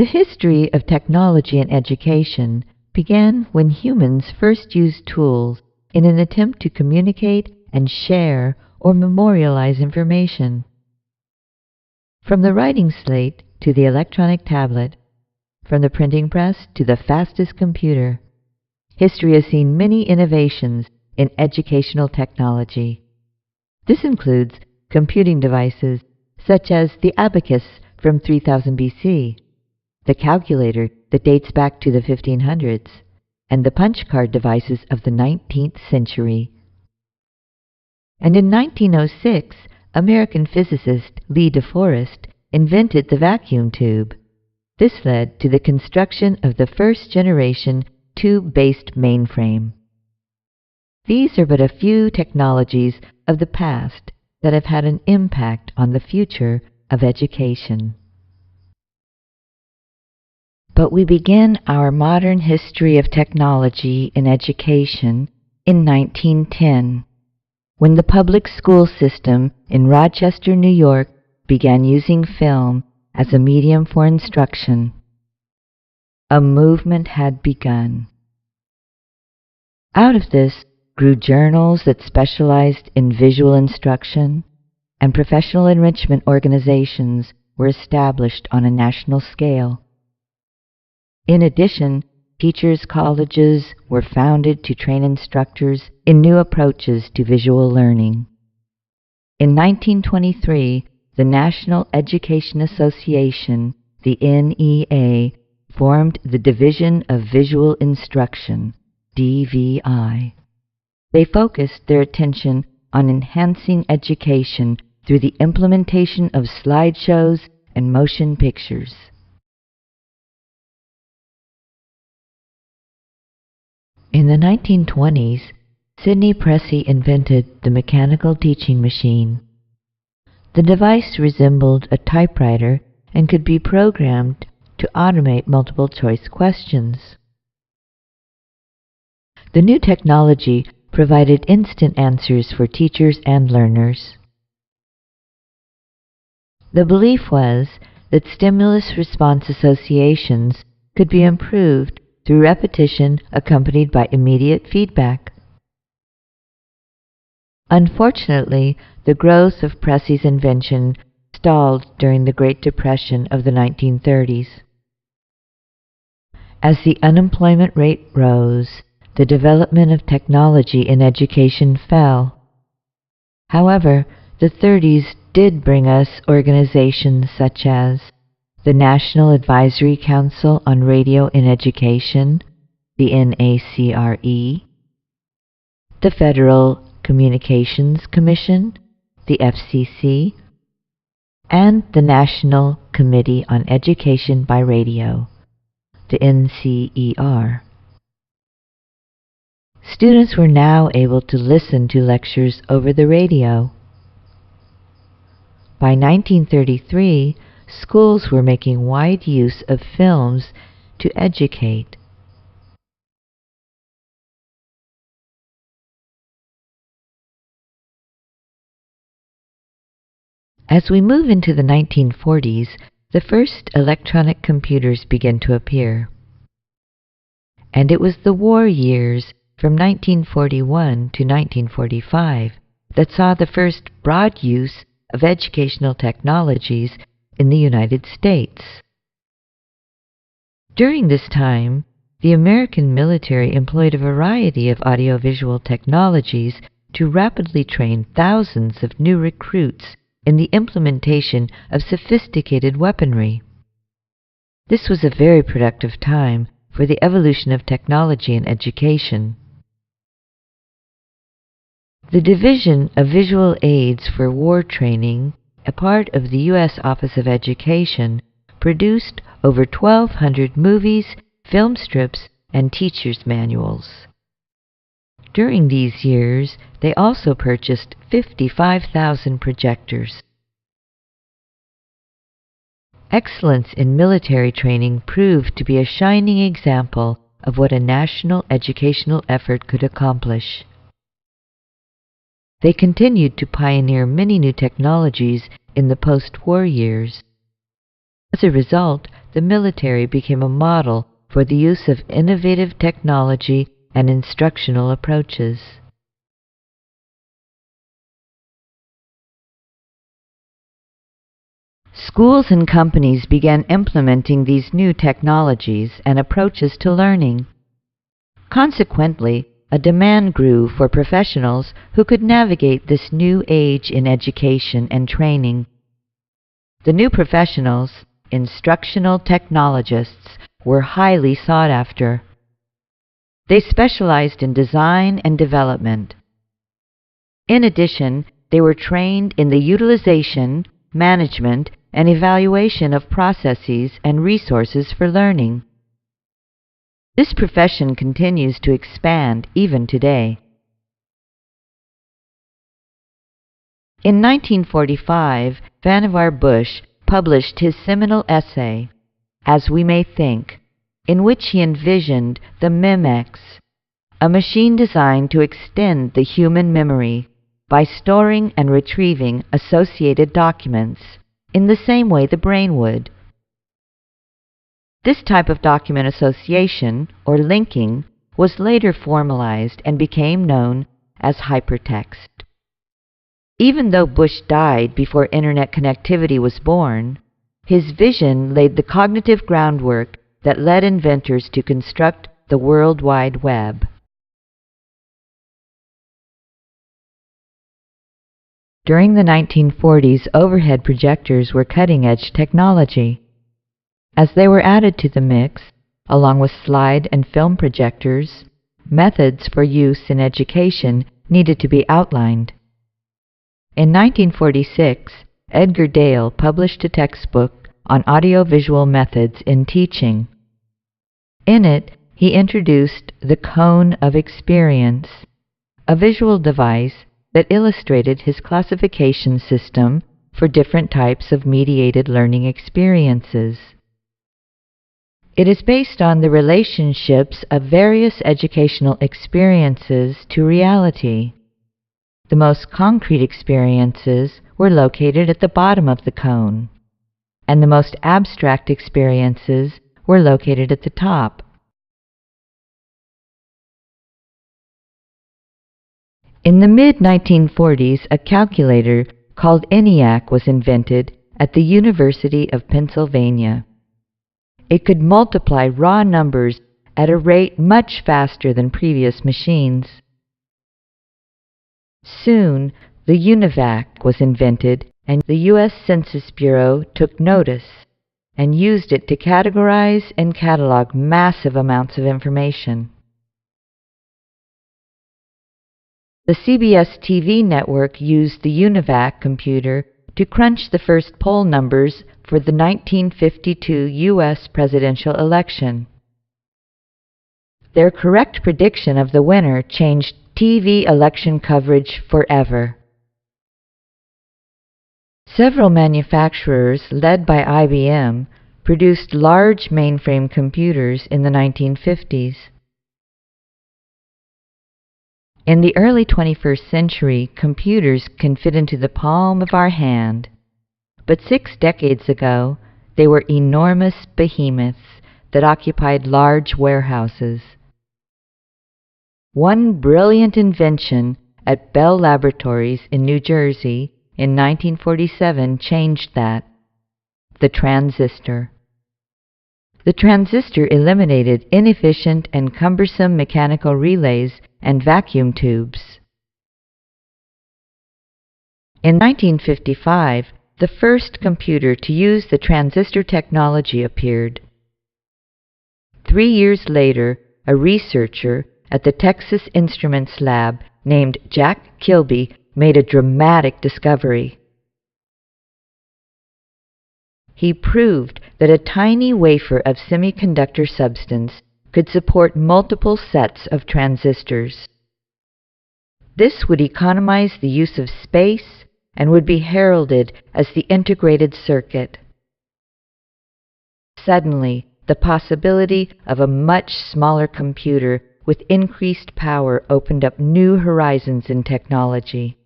The history of technology and education began when humans first used tools in an attempt to communicate and share or memorialize information. From the writing slate to the electronic tablet, from the printing press to the fastest computer, history has seen many innovations in educational technology. This includes computing devices such as the abacus from 3000 BC, the calculator that dates back to the 1500s, and the punch card devices of the 19th century. And in 1906, American physicist Lee De Forest invented the vacuum tube. This led to the construction of the first-generation tube-based mainframe. These are but a few technologies of the past that have had an impact on the future of education. But we begin our modern history of technology in education in 1910, when the public school system in Rochester, New York, began using film as a medium for instruction. A movement had begun. Out of this grew journals that specialized in visual instruction, and professional enrichment organizations were established on a national scale. In addition, teachers' colleges were founded to train instructors in new approaches to visual learning. In 1923, the National Education Association, the NEA, formed the Division of Visual Instruction, DVI. They focused their attention on enhancing education through the implementation of slideshows and motion pictures. In the 1920s, Sidney Pressley invented the mechanical teaching machine. The device resembled a typewriter and could be programmed to automate multiple-choice questions. The new technology provided instant answers for teachers and learners. The belief was that stimulus-response associations could be improved through repetition accompanied by immediate feedback. Unfortunately, the growth of Pressley's invention stalled during the Great Depression of the 1930s. As the unemployment rate rose, the development of technology in education fell. However, the 30s did bring us organizations such as the National Advisory Council on Radio in Education, the NACRE, the Federal Communications Commission, the FCC, and the National Committee on Education by Radio, the NCER. Students were now able to listen to lectures over the radio. By 1933, schools were making wide use of films to educate. As we move into the 1940s, the first electronic computers began to appear. And it was the war years from 1941 to 1945 that saw the first broad use of educational technologies in the United States. During this time, the American military employed a variety of audiovisual technologies to rapidly train thousands of new recruits in the implementation of sophisticated weaponry. This was a very productive time for the evolution of technology in education. The Division of Visual Aids for War Training, a part of the U.S. Office of Education, produced over 1,200 movies, film strips, and teachers' manuals. During these years, they also purchased 55,000 projectors. Excellence in military training proved to be a shining example of what a national educational effort could accomplish. They continued to pioneer many new technologies in the post-war years. As a result, the military became a model for the use of innovative technology and instructional approaches. Schools and companies began implementing these new technologies and approaches to learning. Consequently, a demand grew for professionals who could navigate this new age in education and training. The new professionals, instructional technologists, were highly sought after. They specialized in design and development. In addition, they were trained in the utilization, management, and evaluation of processes and resources for learning. This profession continues to expand even today. In 1945, Vannevar Bush published his seminal essay, As We May Think, in which he envisioned the Memex, a machine designed to extend the human memory by storing and retrieving associated documents in the same way the brain would. This type of document association, or linking, was later formalized and became known as hypertext. Even though Bush died before Internet connectivity was born, his vision laid the cognitive groundwork that led inventors to construct the World Wide Web. During the 1940s, overhead projectors were cutting-edge technology. As they were added to the mix, along with slide and film projectors, methods for use in education needed to be outlined. In 1946, Edgar Dale published a textbook on audiovisual methods in teaching. In it, he introduced the cone of experience, a visual device that illustrated his classification system for different types of mediated learning experiences. It is based on the relationships of various educational experiences to reality. The most concrete experiences were located at the bottom of the cone, and the most abstract experiences were located at the top. In the mid-1940s, a calculator called ENIAC was invented at the University of Pennsylvania. It could multiply raw numbers at a rate much faster than previous machines. Soon, the UNIVAC was invented, and the U.S. Census Bureau took notice and used it to categorize and catalog massive amounts of information. The CBS TV network used the UNIVAC computer to crunch the first poll numbers for the 1952 U.S. presidential election. Their correct prediction of the winner changed TV election coverage forever. Several manufacturers, led by IBM, produced large mainframe computers in the 1950s. In the early 21st century, computers can fit into the palm of our hand. But 6 decades ago, they were enormous behemoths that occupied large warehouses. One brilliant invention at Bell Laboratories in New Jersey in 1947 changed that: the transistor. The transistor eliminated inefficient and cumbersome mechanical relays and vacuum tubes. In 1955, the first computer to use the transistor technology appeared. 3 years later, a researcher at the Texas Instruments Lab named Jack Kilby made a dramatic discovery. He proved that a tiny wafer of semiconductor substance could support multiple sets of transistors. This would economize the use of space and would be heralded as the integrated circuit. Suddenly, the possibility of a much smaller computer with increased power opened up new horizons in technology.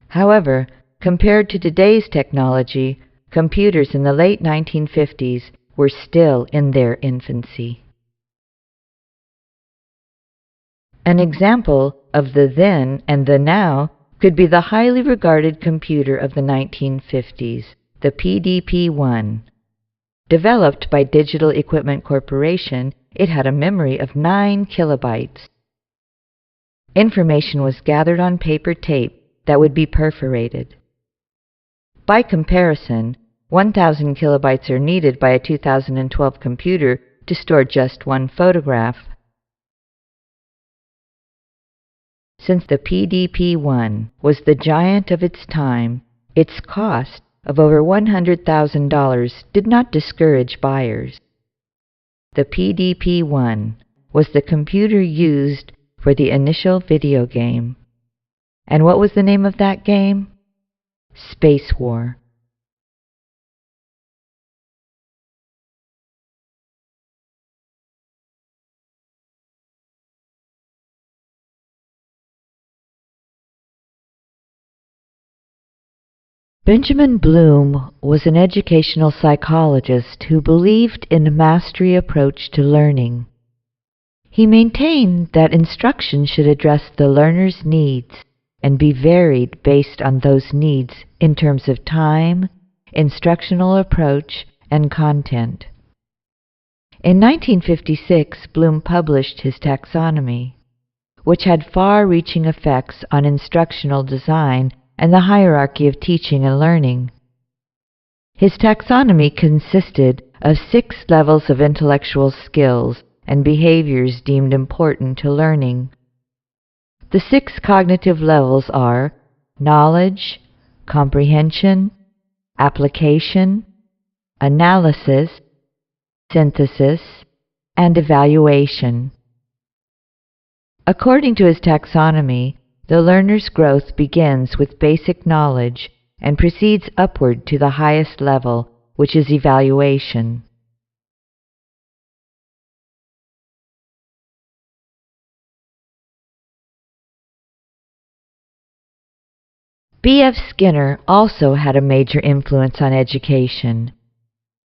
However, compared to today's technology, computers in the late 1950s were still in their infancy. An example of the then and the now could be the highly regarded computer of the 1950s, the PDP-1. Developed by Digital Equipment Corporation, it had a memory of 9 kilobytes. Information was gathered on paper tape that would be perforated. By comparison, 1,000 kilobytes are needed by a 2012 computer to store just one photograph. Since the PDP-1 was the giant of its time, its cost of over $100,000 did not discourage buyers. The PDP-1 was the computer used for the initial video game. And what was the name of that game? Space War. Benjamin Bloom was an educational psychologist who believed in a mastery approach to learning. He maintained that instruction should address the learner's needs and be varied based on those needs in terms of time, instructional approach, and content. In 1956, Bloom published his taxonomy, which had far-reaching effects on instructional design and the hierarchy of teaching and learning. His taxonomy consisted of 6 levels of intellectual skills and behaviors deemed important to learning. The 6 cognitive levels are knowledge, comprehension, application, analysis, synthesis, and evaluation. According to his taxonomy, the learner's growth begins with basic knowledge and proceeds upward to the highest level, which is evaluation. B.F. Skinner also had a major influence on education.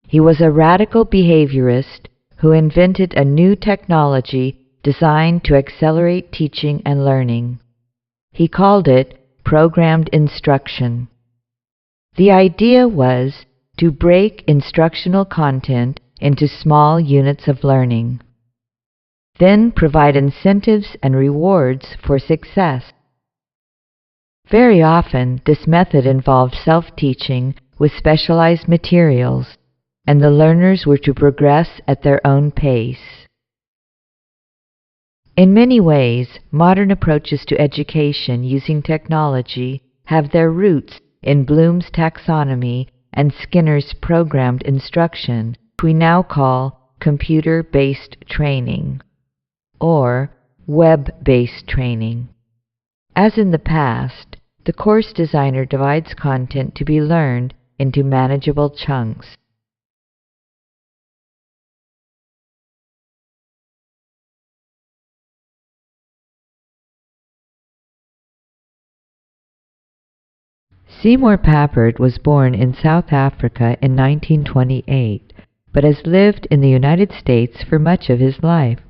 He was a radical behaviorist who invented a new technology designed to accelerate teaching and learning. He called it programmed instruction. The idea was to break instructional content into small units of learning, then provide incentives and rewards for success. Very often, this method involved self-teaching with specialized materials, and the learners were to progress at their own pace. In many ways, modern approaches to education using technology have their roots in Bloom's taxonomy and Skinner's programmed instruction, which we now call computer-based training or web-based training. As in the past, the course designer divides content to be learned into manageable chunks. Seymour Papert was born in South Africa in 1928, but has lived in the United States for much of his life.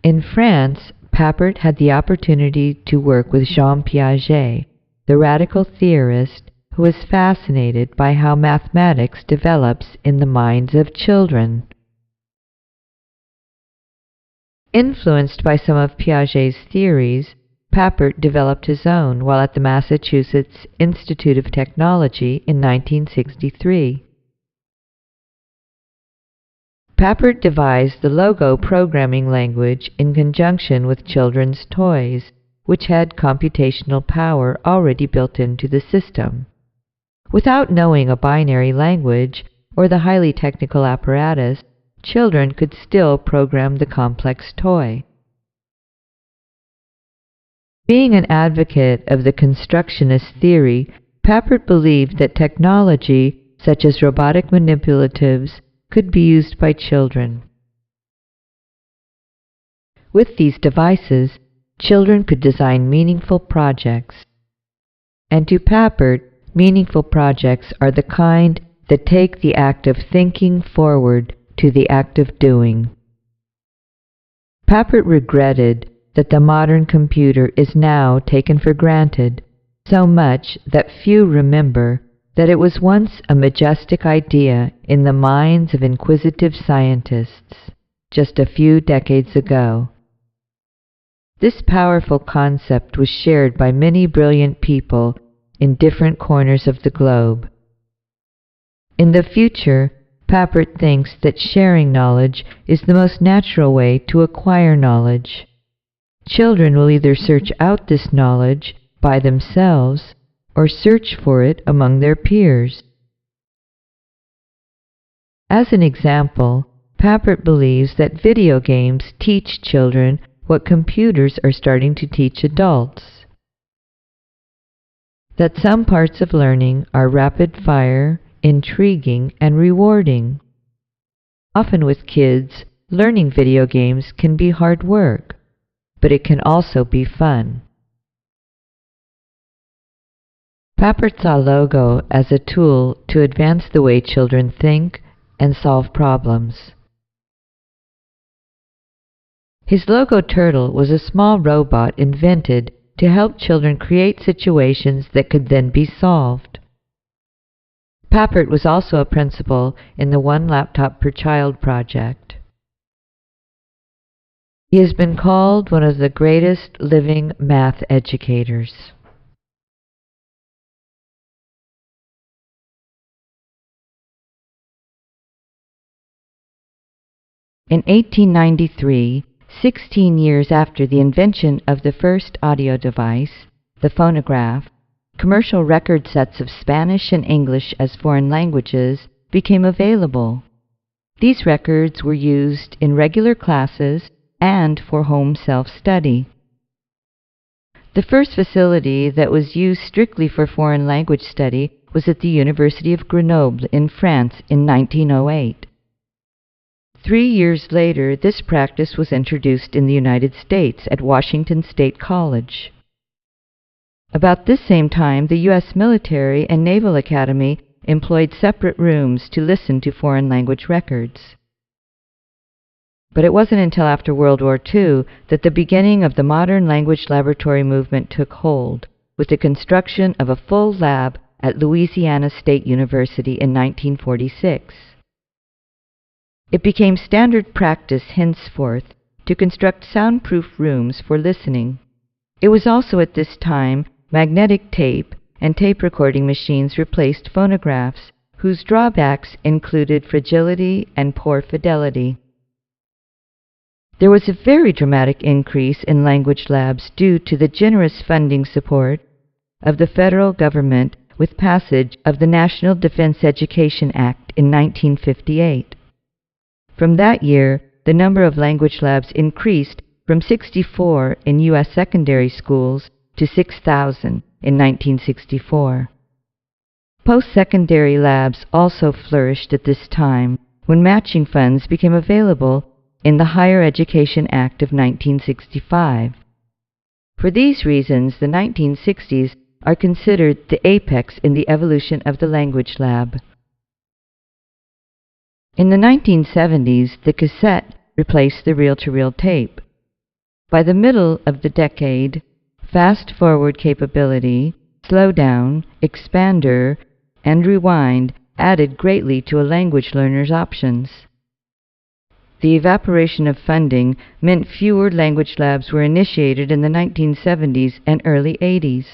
In France, Papert had the opportunity to work with Jean Piaget, the radical theorist who was fascinated by how mathematics develops in the minds of children. Influenced by some of Piaget's theories, Papert developed his own while at the Massachusetts Institute of Technology in 1963. Papert devised the Logo programming language in conjunction with children's toys, which had computational power already built into the system. Without knowing a binary language or the highly technical apparatus, children could still program the complex toy. Being an advocate of the constructionist theory, Papert believed that technology, such as robotic manipulatives, could be used by children. With these devices, children could design meaningful projects. And to Papert, Meaningful projects are the kind that take the act of thinking forward to the act of doing. Papert regretted that the modern computer is now taken for granted, so much that few remember that it was once a majestic idea in the minds of inquisitive scientists just a few decades ago. This powerful concept was shared by many brilliant people in different corners of the globe. In the future, Papert thinks that sharing knowledge is the most natural way to acquire knowledge. Children will either search out this knowledge by themselves or search for it among their peers. As an example, Papert believes that video games teach children what computers are starting to teach adults. That some parts of learning are rapid-fire, intriguing, and rewarding. Often with kids, learning video games can be hard work, but it can also be fun. Papert saw Logo as a tool to advance the way children think and solve problems. His Logo Turtle was a small robot invented to help children create situations that could then be solved. Papert was also a principal in the One Laptop Per Child project. He has been called one of the greatest living math educators. In 1893, 16 years after the invention of the first audio device, the phonograph, commercial record sets of Spanish and English as foreign languages became available. These records were used in regular classes and for home self-study. The first facility that was used strictly for foreign language study was at the University of Grenoble in France in 1908. 3 years later, this practice was introduced in the United States at Washington State College. About this same time, the U.S. Military and Naval Academy employed separate rooms to listen to foreign language records. But it wasn't until after World War II that the beginning of the modern language laboratory movement took hold, with the construction of a full lab at Louisiana State University in 1946. It became standard practice henceforth to construct soundproof rooms for listening. It was also at this time magnetic tape and tape recording machines replaced phonographs, whose drawbacks included fragility and poor fidelity. There was a very dramatic increase in language labs due to the generous funding support of the federal government with passage of the National Defense Education Act in 1958. From that year, the number of language labs increased from 64 in U.S. secondary schools to 6,000 in 1964. Post-secondary labs also flourished at this time when matching funds became available in the Higher Education Act of 1965. For these reasons, the 1960s are considered the apex in the evolution of the language lab. In the 1970s, the cassette replaced the reel-to-reel tape. By the middle of the decade, fast-forward capability, slow-down, expander, and rewind added greatly to a language learner's options. The evaporation of funding meant fewer language labs were initiated in the 1970s and early 80s.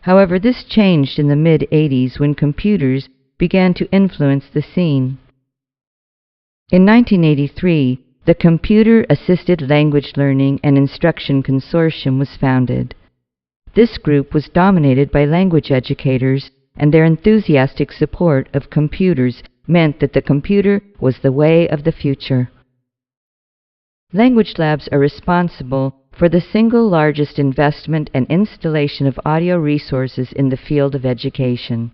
However, this changed in the mid-80s when computers began to influence the scene. In 1983, the Computer Assisted Language Learning and Instruction Consortium was founded. This group was dominated by language educators, and their enthusiastic support of computers meant that the computer was the way of the future. Language labs are responsible for the single largest investment and installation of audio resources in the field of education.